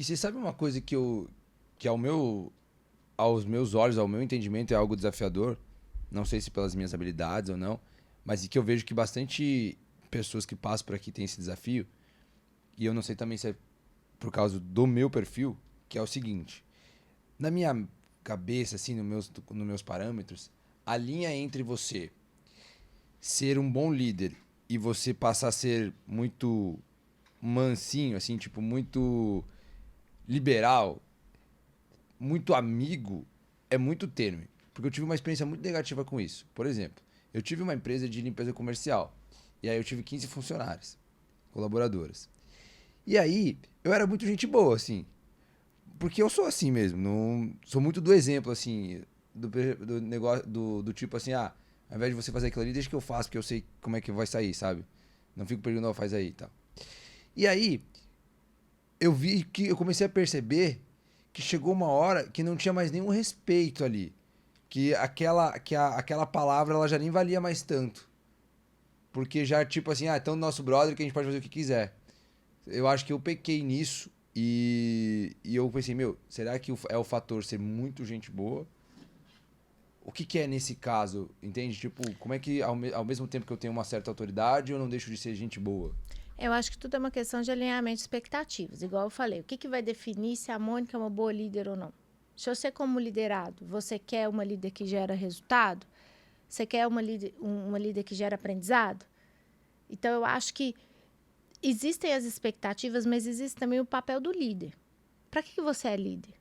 E você sabe uma coisa que aos meus olhos, ao meu entendimento, é algo desafiador? Não sei se pelas minhas habilidades ou não, mas que eu vejo que bastante pessoas que passam por aqui têm esse desafio, e eu não sei também se é por causa do meu perfil, que é o seguinte: na minha cabeça, assim, nos meus parâmetros, a linha entre você ser um bom líder e você passar a ser muito mansinho, assim, tipo, muito liberal, muito amigo, é muito tênue. Porque eu tive uma experiência muito negativa com isso. Por exemplo, eu tive uma empresa de limpeza comercial. E aí eu tive 15 funcionários, colaboradoras. E aí, eu era muito gente boa, assim. Porque eu sou assim mesmo. Não, sou muito do exemplo, assim. Do negócio, do tipo assim, ao invés de você fazer aquilo ali, deixa que eu faço, porque eu sei como é que vai sair, sabe? Não fico perguntando, faz aí e tal. E aí, eu vi que eu comecei a perceber que chegou uma hora que não tinha mais nenhum respeito ali. Que aquela palavra ela já nem valia mais tanto. Porque já, tipo assim, então nosso brother que a gente pode fazer o que quiser. Eu acho que eu pequei nisso e eu pensei, será que é o fator ser muito gente boa? O que é nesse caso, entende? Tipo, como é que ao mesmo tempo que eu tenho uma certa autoridade, eu não deixo de ser gente boa? Eu acho que tudo é uma questão de alinhamento de expectativas. Igual eu falei, o que vai definir se a Mônica é uma boa líder ou não? Se você, como liderado, você quer uma líder que gera resultado? Você quer uma líder que gera aprendizado? Então, eu acho que existem as expectativas, mas existe também o papel do líder. Para que você é líder?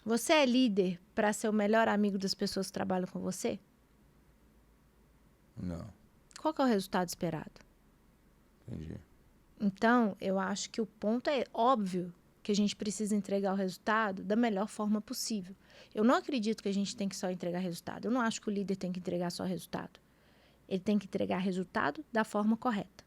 Você é líder para ser o melhor amigo das pessoas que trabalham com você? Não, Qual que é o resultado esperado? entendi. Então, eu acho que o ponto é óbvio que a gente precisa entregar o resultado da melhor forma possível. Eu não acredito que a gente tem que só entregar resultado. Eu não acho que o líder tem que entregar só resultado. Ele tem que entregar resultado da forma correta.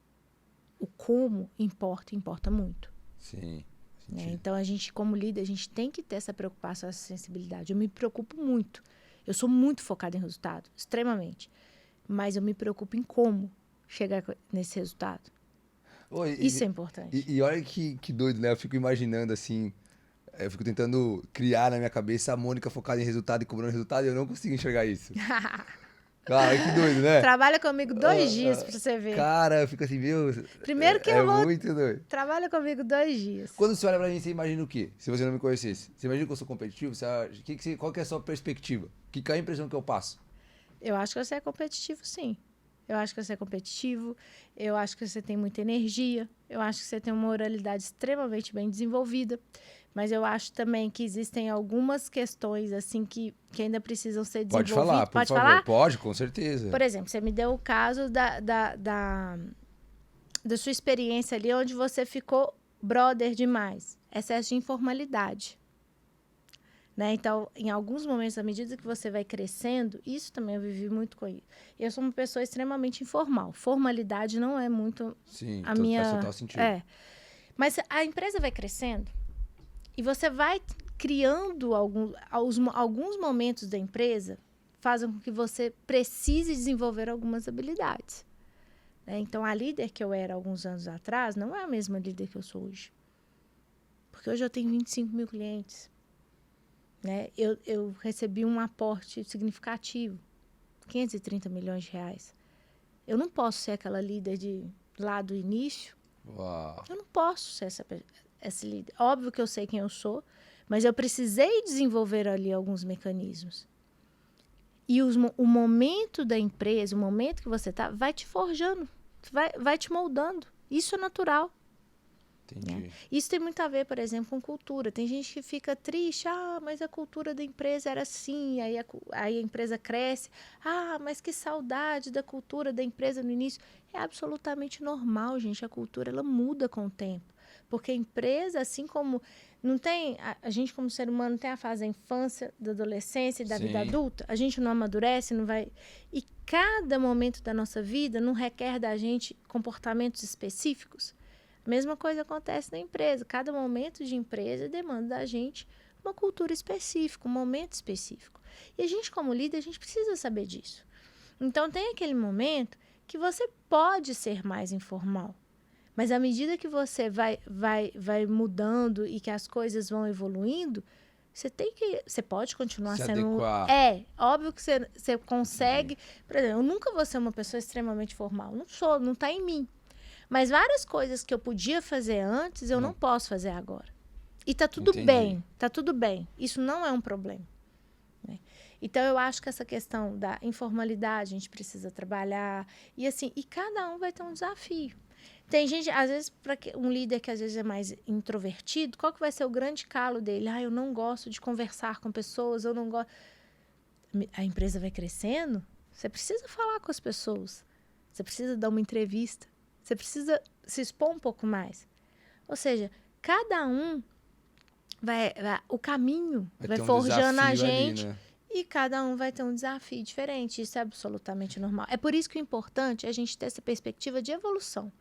O como importa muito. Sim, faz Né? sentido. Então, a gente, como líder, a gente tem que ter essa preocupação, essa sensibilidade. Eu me preocupo muito. Eu sou muito focada em resultado, extremamente. Mas eu me preocupo em como chegar nesse resultado. Oi, Isso é importante. e olha que doido, né? Eu fico imaginando assim, eu fico tentando criar na minha cabeça a Mônica focada em resultado e cobrando resultado e eu não consigo enxergar isso. Cara, que doido, né? Trabalha comigo 2 dias para você ver. Cara, eu fico assim, Primeiro que é eu vou. muito doido. Trabalha comigo 2 dias. Quando você olha pra mim, você imagina o quê? Se você não me conhecesse. Você imagina que eu sou competitivo? Qual que é a sua perspectiva? Qual é a impressão que eu passo? Eu acho que você é competitivo, sim. Eu acho que você é competitivo. Eu acho que você tem muita energia. Eu acho que você tem uma oralidade extremamente bem desenvolvida. Mas eu acho também que existem algumas questões assim que ainda precisam ser Pode falar, desenvolvidas. por Pode favor. falar? Pode, com certeza. Por exemplo, você me deu o caso da sua experiência ali onde você ficou brother demais. Excesso de informalidade. Né? Então, em alguns momentos, à medida que você vai crescendo, isso também eu vivi muito com isso. Eu sou uma pessoa extremamente informal. Formalidade não é muito Sim, a faz minha... total sentido. É. Mas a empresa vai crescendo e você vai criando alguns momentos da empresa fazem com que você precise desenvolver algumas habilidades. Né? Então, a líder que eu era alguns anos atrás não é a mesma líder que eu sou hoje. Porque hoje eu tenho 25 mil clientes. Né? Eu recebi um aporte significativo, 530 milhões de reais. Eu não posso ser aquela líder lá do início. Uau. Eu não posso ser essa líder. Óbvio que eu sei quem eu sou, mas eu precisei desenvolver ali alguns mecanismos. E o momento da empresa, o momento que você está, vai te forjando, vai te moldando. Isso é natural. Né? Entendi. Isso tem muito a ver, por exemplo, com cultura. Tem gente que fica triste, mas a cultura da empresa era assim, aí a empresa cresce. Mas que saudade da cultura da empresa no início. É absolutamente normal, gente. A cultura ela muda com o tempo. Porque a empresa, assim como não tem, a gente como ser humano tem a fase da infância, da adolescência e da vida Sim. adulta, a gente não amadurece, não vai. E cada momento da nossa vida não requer da gente comportamentos específicos. A mesma coisa acontece na empresa. Cada momento de empresa demanda da gente uma cultura específica, um momento específico. E a gente, como líder, a gente precisa saber disso. Então, tem aquele momento que você pode ser mais informal, Mas à medida que você vai mudando e que as coisas vão evoluindo, você pode continuar Se sendo... adequar. Óbvio que você consegue... Por exemplo, eu nunca vou ser uma pessoa extremamente formal. Não sou, não está em mim. Mas várias coisas que eu podia fazer antes, eu não posso fazer agora. E tá tudo bem, tá tudo bem. Isso não é um problema. Né? Então, eu acho que essa questão da informalidade, a gente precisa trabalhar. E assim, e cada um vai ter um desafio. Tem gente, às vezes, para um líder que às vezes é mais introvertido, qual que vai ser o grande calo dele? Eu não gosto de conversar com pessoas, eu não gosto... A empresa vai crescendo, você precisa falar com as pessoas. Você precisa dar uma entrevista. Você precisa se expor um pouco mais. Ou seja, cada um o caminho vai forjando a gente ali, né? E cada um vai ter um desafio diferente. Isso é absolutamente normal. É por isso que o importante é a gente ter essa perspectiva de evolução.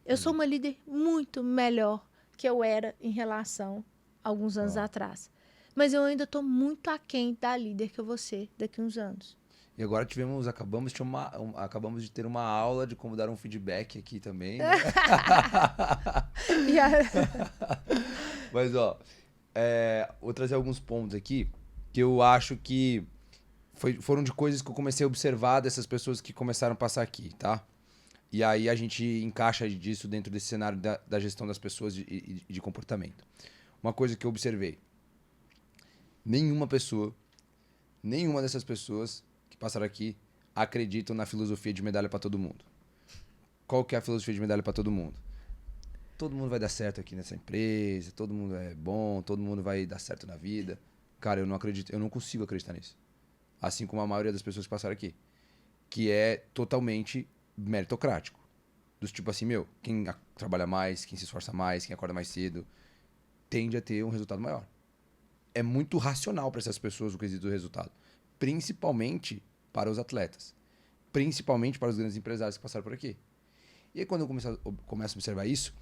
Eu sou uma líder muito melhor que eu era em relação a alguns anos atrás. Mas eu ainda estou muito aquém da líder que eu vou ser daqui a uns anos. E agora acabamos de ter uma aula de como dar um feedback aqui também, né? Mas, vou trazer alguns pontos aqui que eu acho que foram de coisas que eu comecei a observar dessas pessoas que começaram a passar aqui, tá? E aí a gente encaixa disso dentro desse cenário da gestão das pessoas e de comportamento. Uma coisa que eu observei. Nenhuma dessas pessoas que passaram aqui acreditam na filosofia de medalha para todo mundo. Qual que é a filosofia de medalha para todo mundo? Todo mundo vai dar certo aqui nessa empresa, todo mundo é bom, todo mundo vai dar certo na vida. Cara, eu não acredito, eu não consigo acreditar nisso. Assim como a maioria das pessoas que passaram aqui. Que é totalmente meritocrático. Dos tipo assim, quem trabalha mais, quem se esforça mais, quem acorda mais cedo, tende a ter um resultado maior. É muito racional para essas pessoas o quesito do resultado. Principalmente para os atletas. Principalmente para os grandes empresários que passaram por aqui. E aí quando eu começo a observar isso,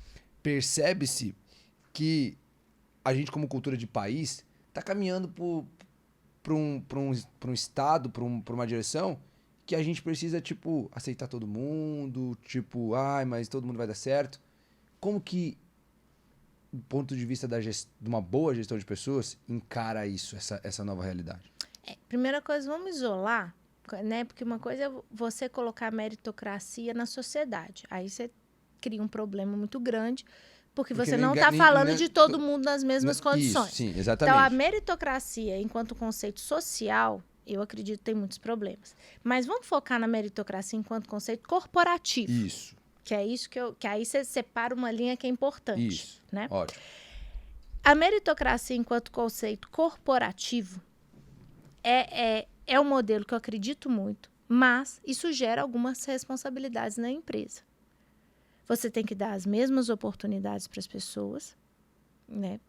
percebe-se que a gente, como cultura de país, está caminhando para um estado, para uma direção que a gente precisa, aceitar todo mundo, mas todo mundo vai dar certo. Como que, do ponto de vista de uma boa gestão de pessoas, encara isso, essa nova realidade? Primeira coisa, vamos isolar, né? Porque uma coisa é você colocar a meritocracia na sociedade. Aí você cria um problema muito grande, porque você não está falando de todo mundo nas mesmas condições. Isso, sim, exatamente. Então, a meritocracia, enquanto conceito social, eu acredito que tem muitos problemas. Mas vamos focar na meritocracia enquanto conceito corporativo. Isso. Que é isso que aí você separa uma linha que é importante. Isso, né? Ótimo. A meritocracia enquanto conceito corporativo é um modelo que eu acredito muito, mas isso gera algumas responsabilidades na empresa. Você tem que dar as mesmas oportunidades para as pessoas, né?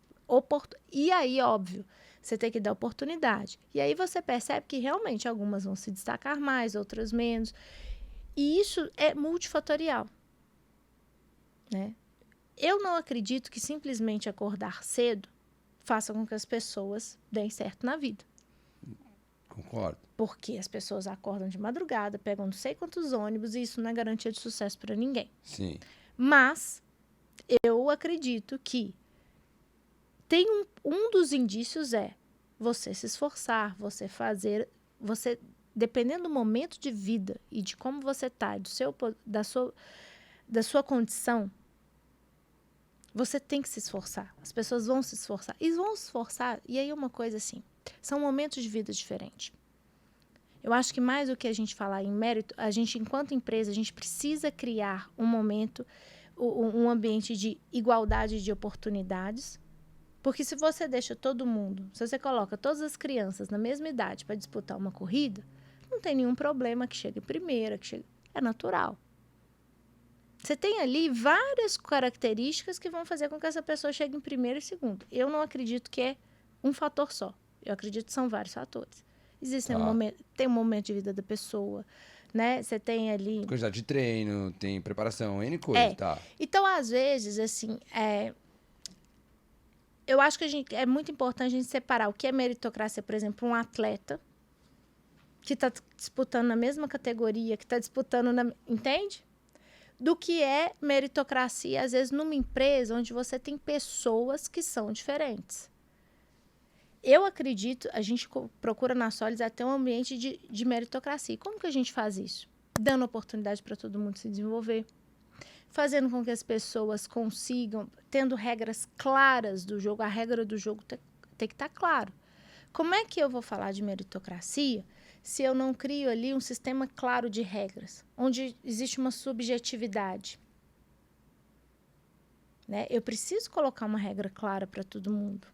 E aí, óbvio, você tem que dar oportunidade. E aí você percebe que realmente algumas vão se destacar mais, outras menos. E isso é multifatorial, né? Eu não acredito que simplesmente acordar cedo faça com que as pessoas deem certo na vida. Concordo. Porque as pessoas acordam de madrugada, pegam não sei quantos ônibus, e isso não é garantia de sucesso para ninguém. Sim. Mas eu acredito que tem um dos indícios é você se esforçar, você dependendo do momento de vida e de como você está, da sua condição, você tem que se esforçar. As pessoas vão se esforçar. E vão se esforçar, e aí uma coisa assim, são momentos de vida diferentes. Eu acho que mais do que a gente falar em mérito, a gente, enquanto empresa, a gente precisa criar um momento, um ambiente de igualdade de oportunidades. Porque se você deixa todo mundo, se você coloca todas as crianças na mesma idade para disputar uma corrida, não tem nenhum problema que chegue primeira, é natural. Você tem ali várias características que vão fazer com que essa pessoa chegue em primeiro e segundo. Eu não acredito que é um fator só. Eu acredito que são vários fatores. Existe tem um momento de vida da pessoa, né? Você tem ali... Quantidade de treino, tem preparação, N coisa, tá? Então, às vezes, assim, eu acho que é muito importante a gente separar o que é meritocracia, por exemplo, um atleta que está disputando na mesma categoria, que está disputando entende? do que é meritocracia, às vezes, numa empresa onde você tem pessoas que são diferentes. Eu acredito, a gente procura na Sólides até um ambiente de meritocracia. E como que a gente faz isso? Dando oportunidade para todo mundo se desenvolver, fazendo com que as pessoas consigam, tendo regras claras do jogo. A regra do jogo tem que estar claro. Como é que eu vou falar de meritocracia se eu não crio ali um sistema claro de regras, onde existe uma subjetividade? Né? Eu preciso colocar uma regra clara para todo mundo.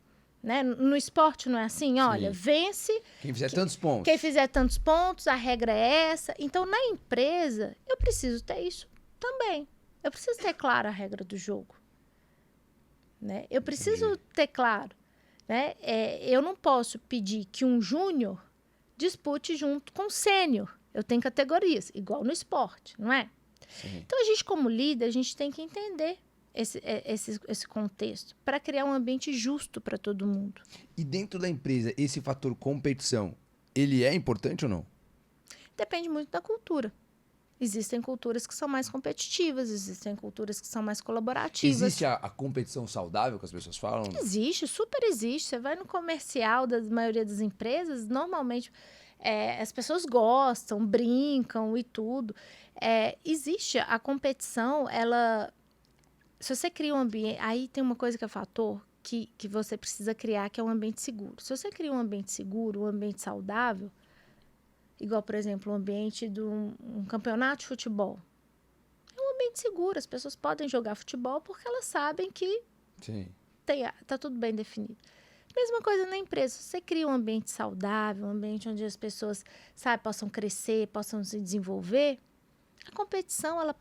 Né? No esporte não é assim? Olha, vence quem fizer tantos pontos. Quem fizer tantos pontos, a regra é essa. Então, na empresa, eu preciso ter isso também. Eu preciso ter clara a regra do jogo. Né? Eu preciso ter claro. Né? Eu não posso pedir que um júnior dispute junto com o sênior. Eu tenho categorias, igual no esporte, não é? Sim. Então, a gente, como líder, a gente tem que entender esse contexto para criar um ambiente justo para todo mundo. E dentro da empresa, esse fator competição, ele é importante ou não? Depende muito da cultura. Existem culturas que são mais competitivas, existem culturas que são mais colaborativas. Existe a competição saudável que as pessoas falam? Existe, super existe. Você vai no comercial da maioria das empresas, normalmente as pessoas gostam, brincam e tudo. Existe a competição, ela... Se você cria um ambiente... Aí tem uma coisa que é fator que você precisa criar, que é um ambiente seguro. Se você cria um ambiente seguro, um ambiente saudável, igual, por exemplo, o ambiente de um campeonato de futebol. É um ambiente seguro, as pessoas podem jogar futebol porque elas sabem que tá tudo bem definido. Mesma coisa na empresa, se você cria um ambiente saudável, um ambiente onde as pessoas, possam crescer, possam se desenvolver, a competição, ela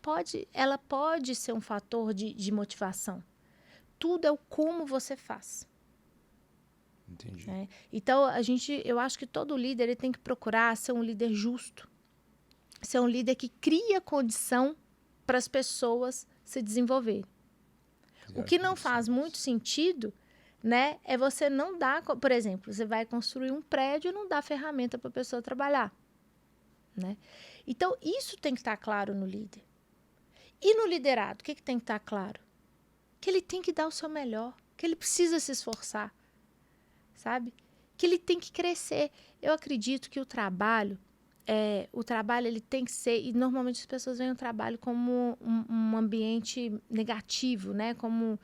pode ser um fator de motivação. Tudo é o como você faz. Entendi. Né? Então, eu acho que todo líder ele tem que procurar ser um líder justo. Ser um líder que cria condição para as pessoas se desenvolverem. O que não faz muito sentido, né, é você não dar... Por exemplo, você vai construir um prédio e não dá ferramenta para a pessoa trabalhar. Né? Então, isso tem que estar claro no líder. E no liderado, o que tem que estar claro? Que ele tem que dar o seu melhor, que ele precisa se esforçar, sabe? Que ele tem que crescer. Eu acredito que o trabalho ele tem que ser... E normalmente as pessoas veem o trabalho como um ambiente negativo, né? Como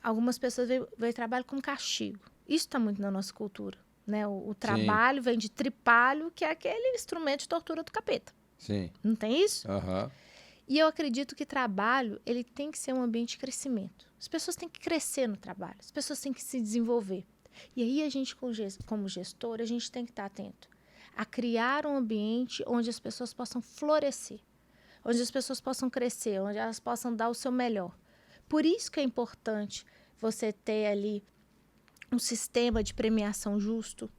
algumas pessoas veem o trabalho como castigo. Isso está muito na nossa cultura. Né? O trabalho vem de tripalho, que é aquele instrumento de tortura do capeta. Sim. Não tem isso? Uhum. E eu acredito que trabalho ele tem que ser um ambiente de crescimento. As pessoas têm que crescer no trabalho, as pessoas têm que se desenvolver. E aí a gente, como gestor, a gente tem que estar atento a criar um ambiente onde as pessoas possam florescer, onde as pessoas possam crescer, onde elas possam dar o seu melhor. Por isso que é importante você ter ali um sistema de premiação justo.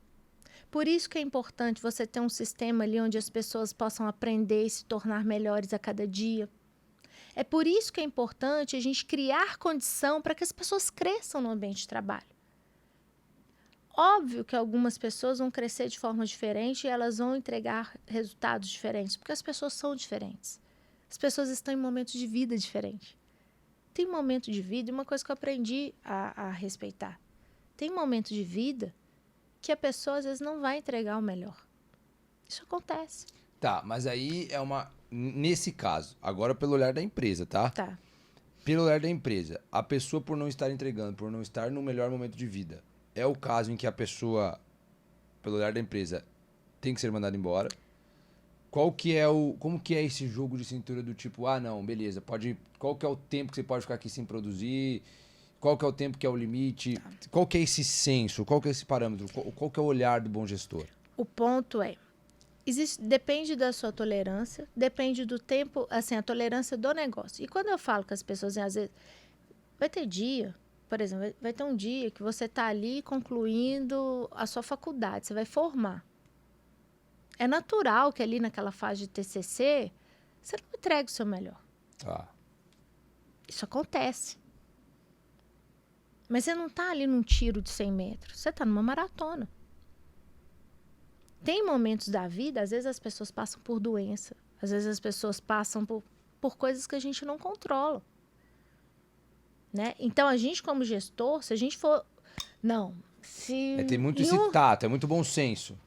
Por isso que é importante você ter um sistema ali onde as pessoas possam aprender e se tornar melhores a cada dia. É por isso que é importante a gente criar condição para que as pessoas cresçam no ambiente de trabalho. Óbvio que algumas pessoas vão crescer de forma diferente e elas vão entregar resultados diferentes, porque as pessoas são diferentes. As pessoas estão em momentos de vida diferentes. Tem momento de vida, e uma coisa que eu aprendi a respeitar. Tem momento de vida que a pessoa, às vezes, não vai entregar o melhor. Isso acontece. Tá, mas aí nesse caso, agora pelo olhar da empresa, tá? Tá. Pelo olhar da empresa, a pessoa por não estar entregando, por não estar no melhor momento de vida, é o caso em que a pessoa, pelo olhar da empresa, tem que ser mandada embora? Como que é esse jogo de cintura do tipo, não, beleza, qual que é o tempo que você pode ficar aqui sem produzir? Qual que é o tempo que é o limite? Tá. Qual que é esse senso? Qual que é esse parâmetro? Qual que é o olhar do bom gestor? O ponto depende da sua tolerância, depende do tempo, assim, a tolerância do negócio. E quando eu falo com as pessoas, às vezes, vai ter dia, por exemplo, vai ter um dia que você está ali concluindo a sua faculdade, você vai formar. É natural que ali naquela fase de TCC, você não entregue o seu melhor. Isso acontece. Mas você não está ali num tiro de 100 metros, você está numa maratona. Tem momentos da vida, às vezes as pessoas passam por doença, às vezes as pessoas passam por por coisas que a gente não controla. Né? Então, a gente, como gestor, se a gente for... Não, se... Tem muito esse tato, é muito bom senso.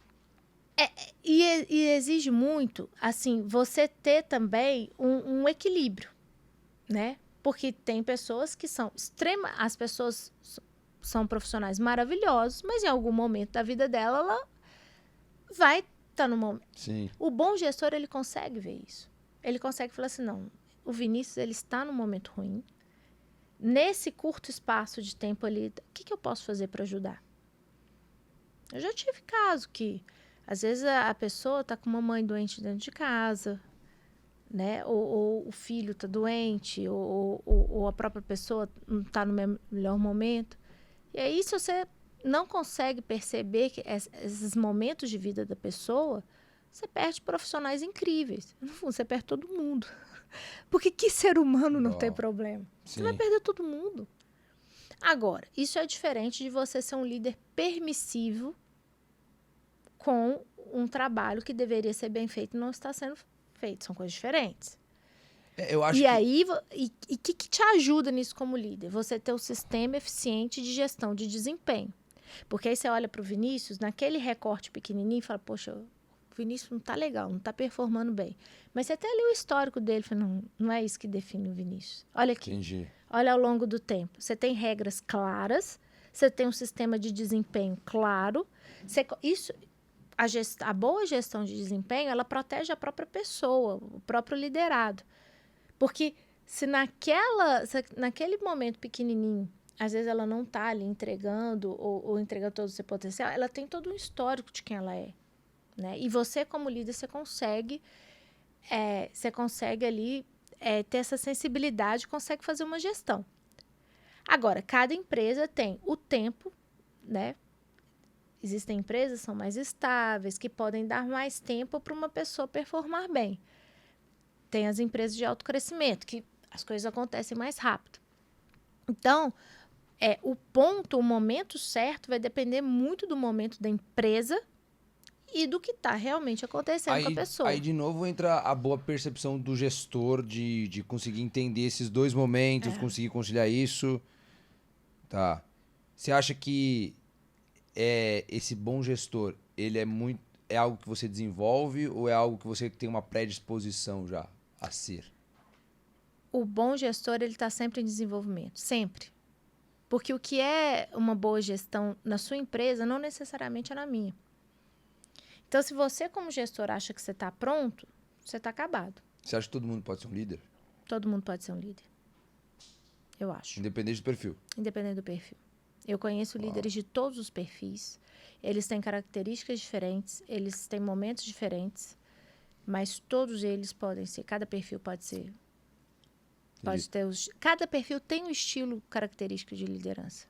E exige muito, assim, você ter também um equilíbrio, né? Porque tem pessoas que são as pessoas são profissionais maravilhosos, mas em algum momento da vida dela, ela vai estar no momento. Sim. O bom gestor, ele consegue ver isso. Ele consegue falar assim, não, o Vinícius, ele está num momento ruim. Nesse curto espaço de tempo ali, o que eu posso fazer para ajudar? Eu já tive caso que, às vezes, a pessoa está com uma mãe doente dentro de casa, né? Ou o filho está doente, ou a própria pessoa não está no melhor momento. E aí, se você não consegue perceber que esses momentos de vida da pessoa, você perde profissionais incríveis. No fundo, você perde todo mundo. Porque que ser humano não tem problema? Você vai perder todo mundo. Agora, isso é diferente de você ser um líder permissivo com um trabalho que deveria ser bem feito e não está sendo feito. São coisas diferentes. Eu acho aí, o que te ajuda nisso como líder? Você ter um sistema eficiente de gestão de desempenho. Porque aí você olha para o Vinícius, naquele recorte pequenininho, e fala, poxa, o Vinícius não está legal, não está performando bem. Mas você até lê o histórico dele, fala, não é isso que define o Vinícius. Olha aqui. Entendi. Olha ao longo do tempo. Você tem regras claras, você tem um sistema de desempenho claro. A boa gestão de desempenho, ela protege a própria pessoa, o próprio liderado. Porque se naquele momento pequenininho, às vezes ela não está ali entregando ou entregando todo o seu potencial, ela tem todo um histórico de quem ela é. Né? E você, como líder, você consegue ali ter essa sensibilidade, consegue fazer uma gestão. Agora, cada empresa tem o tempo, né? Existem empresas que são mais estáveis, que podem dar mais tempo para uma pessoa performar bem. Tem as empresas de alto crescimento, que as coisas acontecem mais rápido. Então, o momento certo vai depender muito do momento da empresa e do que está realmente acontecendo com a pessoa. Aí, de novo, entra a boa percepção do gestor de conseguir entender esses dois momentos, conseguir conciliar isso. Tá. Você acha que esse bom gestor, ele é algo que você desenvolve ou é algo que você tem uma predisposição já a ser? O bom gestor, ele está sempre em desenvolvimento, sempre. Porque o que é uma boa gestão na sua empresa, não necessariamente é na minha. Então, se você, como gestor, acha que você está pronto, você está acabado. Você acha que todo mundo pode ser um líder? Todo mundo pode ser um líder. Eu acho. Independente do perfil? Independente do perfil. Eu conheço líderes de todos os perfis. Eles têm características diferentes, eles têm momentos diferentes, mas todos eles podem ser, cada perfil pode ser. Pode ter cada perfil tem um estilo característico de liderança.